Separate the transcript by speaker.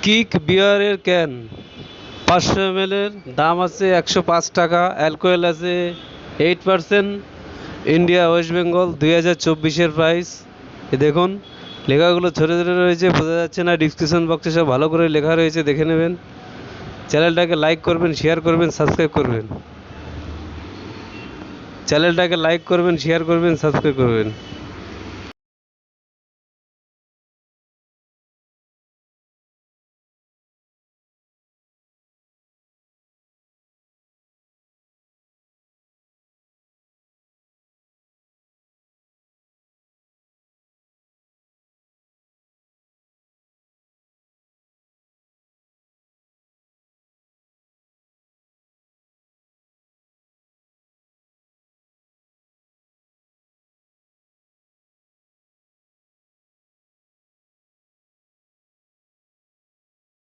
Speaker 1: Kick বিয়ারের can 500 ml এর দাম আছে 105 টাকা। অ্যালকোহল আছে 8%। ইন্ডিয়া ওয়েস্ট বেঙ্গল 2024-এর প্রাইস। দেখুন লেখাগুলো ছোটো ছোটো রয়েছে, বোঝা যাচ্ছে না। ডিসক্রিপশন বক্সে সব ভালো করে লেখা রয়েছে, দেখে নেবেন। চ্যানেলটাকে লাইক করবেন, শেয়ার করবেন, সাবস্ক্রাইব করবেন। চ্যানেলটাকে লাইক করবেন, শেয়ার করবেন, সাবস্ক্রাইব করবেন।